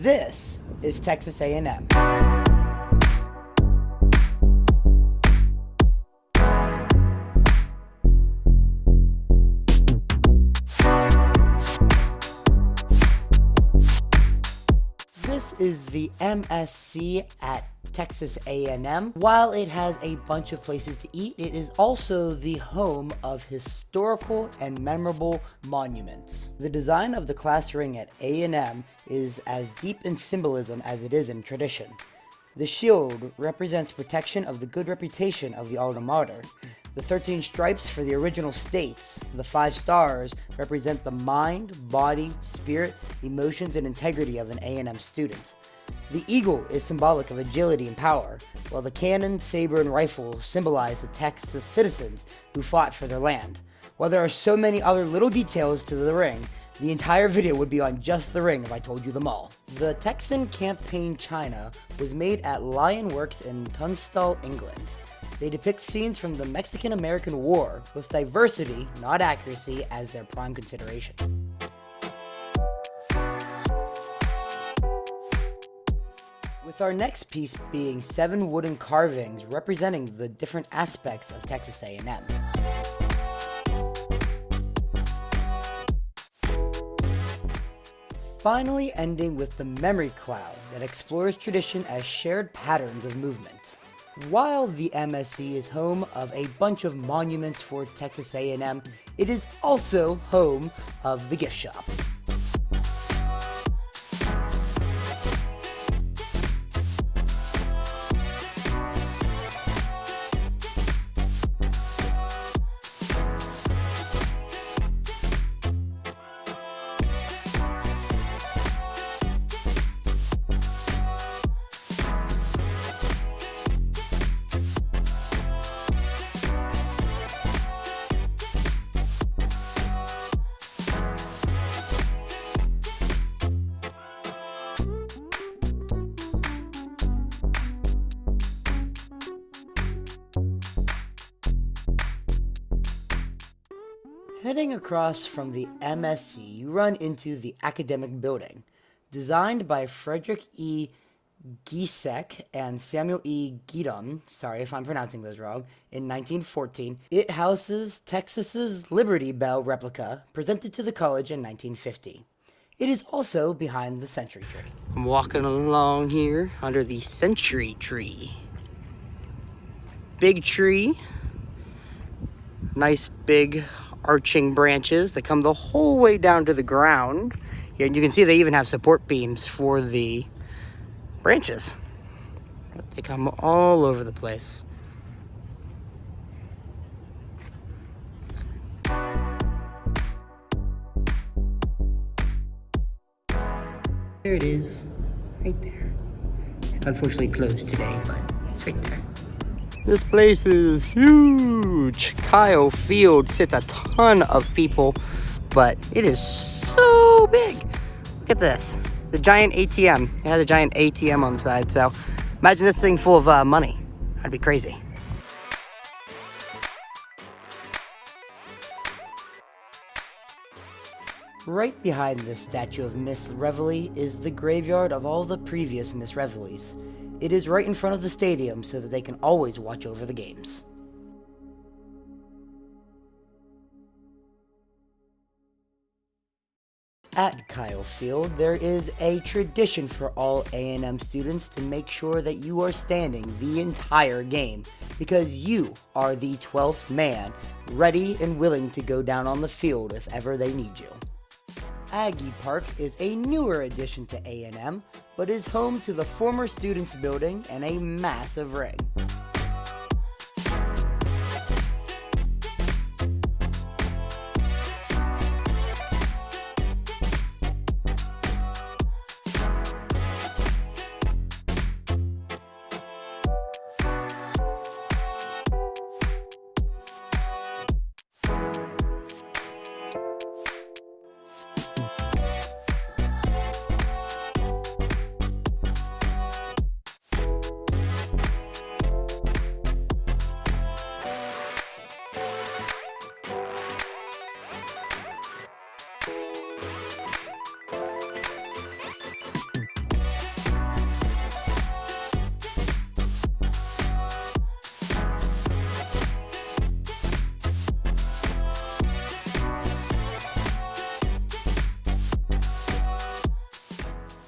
This is Texas A&M. This is the MSC at Texas A&M. While it has a bunch of places to eat, it is also the home of historical and memorable monuments. The design of the class ring at A&M is as deep in symbolism as it is in tradition. The shield represents protection of the good reputation of the alma mater. The 13 stripes for the original states, the 5 stars, represent the mind, body, spirit, emotions, and integrity of an A&M student. The eagle is symbolic of agility and power, while the cannon, saber, and rifle symbolize the Texas citizens who fought for their land. While there are so many other little details to the ring, the entire video would be on just the ring if I told you them all. The Texan campaign china was made at Lion Works in Tunstall, England. They depict scenes from the Mexican-American War, with diversity, not accuracy, as their prime consideration. With our next piece being 7 wooden carvings representing the different aspects of Texas A&M. Finally ending with the memory cloud that explores tradition as shared patterns of movement. While the MSC is home of a bunch of monuments for Texas A&M, it is also home of the gift shop. Heading across from the MSC, you run into the academic building. Designed by Frederick E. Giesecke and Samuel E. Giedon, sorry if I'm pronouncing those wrong, in 1914, it houses Texas's Liberty Bell replica presented to the college in 1950. It is also behind the Century Tree. I'm walking along here under the Century Tree. Big tree, nice big arching branches that come the whole way down to the ground. And you can see they even have support beams for the branches. They come all over the place. There it is, right there. Unfortunately closed today, but it's right there. This place is huge. Kyle Field sits a ton of people, but it is so big. Look at this. The giant ATM. It has a giant ATM on the side, so imagine this thing full of money. That'd be crazy. Right behind this statue of Miss Reveille is the graveyard of all the previous Miss Reveilles. It is right in front of the stadium so that they can always watch over the games. At Kyle Field, there is a tradition for all A&M students to make sure that you are standing the entire game, because you are the 12th man, ready and willing to go down on the field if ever they need you. Aggie Park is a newer addition to A&M, but is home to the former students' building and a massive ring.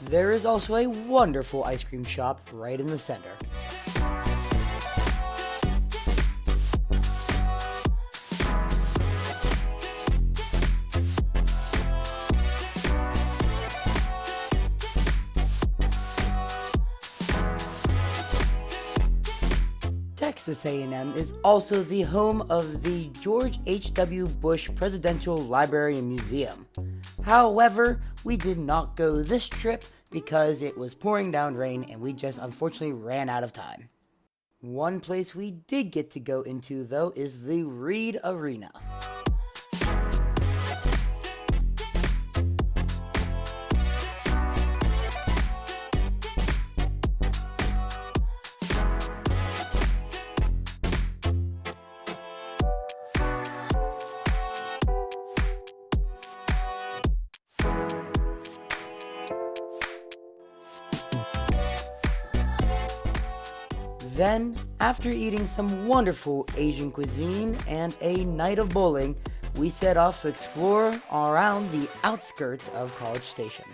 There is also a wonderful ice cream shop right in the center. Texas A&M is also the home of the George H.W. Bush Presidential Library and Museum. However, we did not go this trip because it was pouring down rain and we just unfortunately ran out of time. One place we did get to go into though is the Reed Arena. Then, after eating some wonderful Asian cuisine and a night of bowling, we set off to explore around the outskirts of College Station.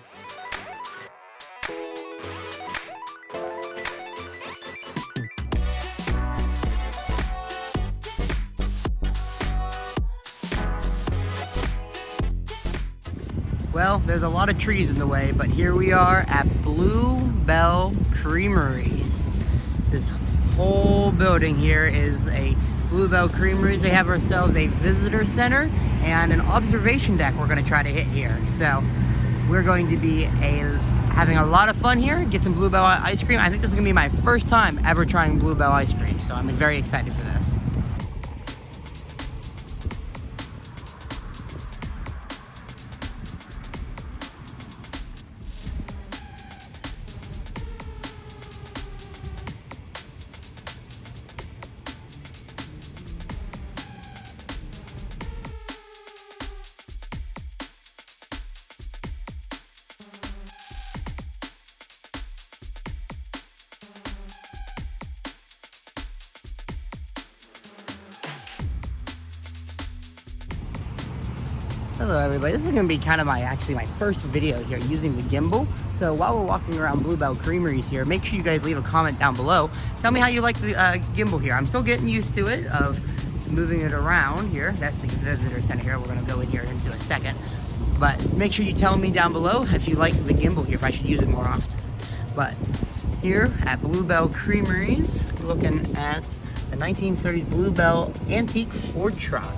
Well, there's a lot of trees in the way, but here we are at Bluebell Creameries. This whole building here is a Bluebell Creameries. They have ourselves a visitor center and an observation deck we're going to try to hit here. So we're going to be having a lot of fun here, get some Bluebell ice cream. I think this is going to be my first time ever trying Bluebell ice cream, so I'm very excited for this. Hello everybody, this is going to be kind of my first video here using the gimbal. So while we're walking around Bluebell Creameries here, make sure you guys leave a comment down below. Tell me how you like the gimbal here. I'm still getting used to it, of moving it around here. That's the visitor center here. We're going to go in here into a second. But make sure you tell me down below if you like the gimbal here, if I should use it more often. But here at Bluebell Creameries, looking at the 1930s Bluebell antique Ford truck.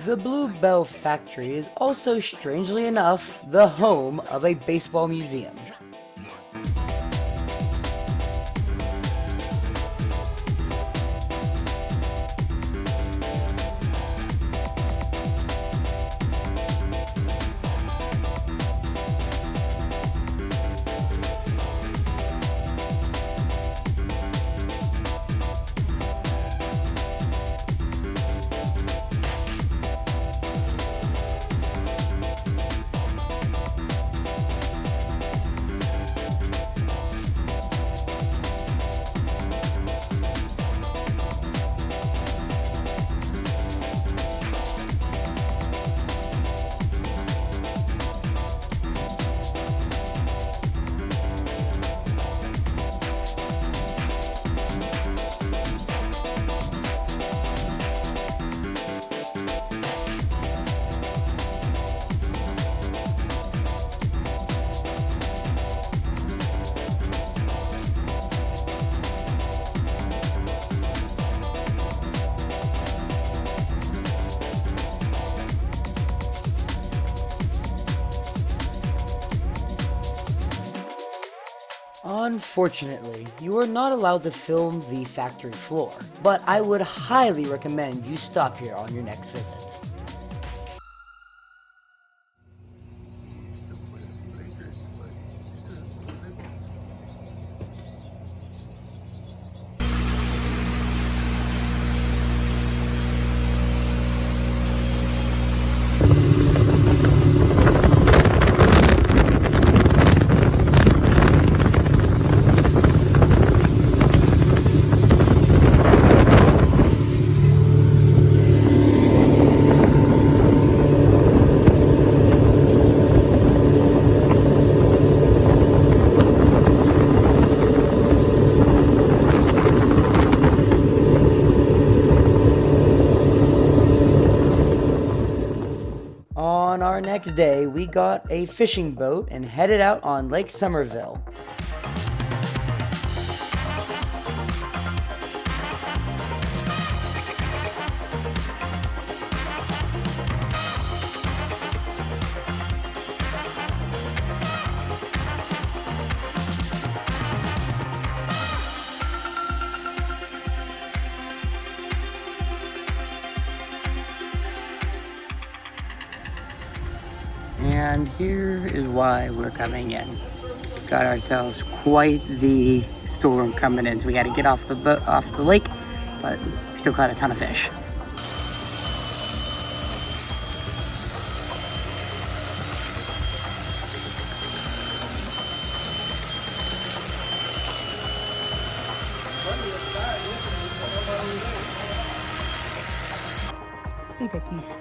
The Bluebell Factory is also, strangely enough, the home of a baseball museum. Unfortunately, you are not allowed to film the factory floor, but I would highly recommend you stop here on your next visit. On our next day, we got a fishing boat and headed out on Lake Somerville. And here is why we're coming in. Got ourselves quite the storm coming in, so we got to get off the lake, but we still caught a ton of fish. Hey, duckies.